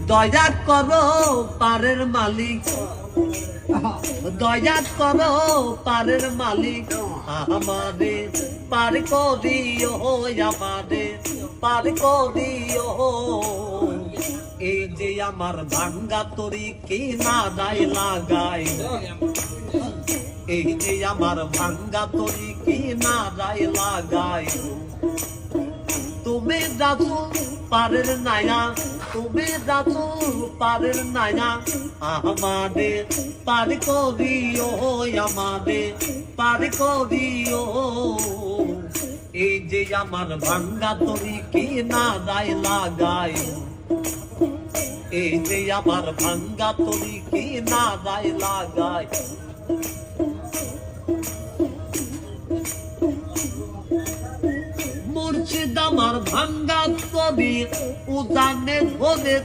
দয়া করো পারের মালিক, দয়া করো পারের মালিক, আমারে পার করিও, আমারে পার করিও। এই যে আমার ভাঙ্গা তরি কি না দায় লাগাই, এই যে আমার ভাঙ্গা তরি কি না দায় লাগাই। তুমি যাচো পারের নায়া, তুমি যাচো পারের নায়া, আমারে পার করিও, আমারে পার করিও। এই যে আমার ভাঙ্গা তরি কি না দায় লাগাই, এই যে আমার ভাঙ্গা তরি কি না দায় লাগাই। মুর্শিদ আমার ভাঙ্গা তরি উজানে ধরে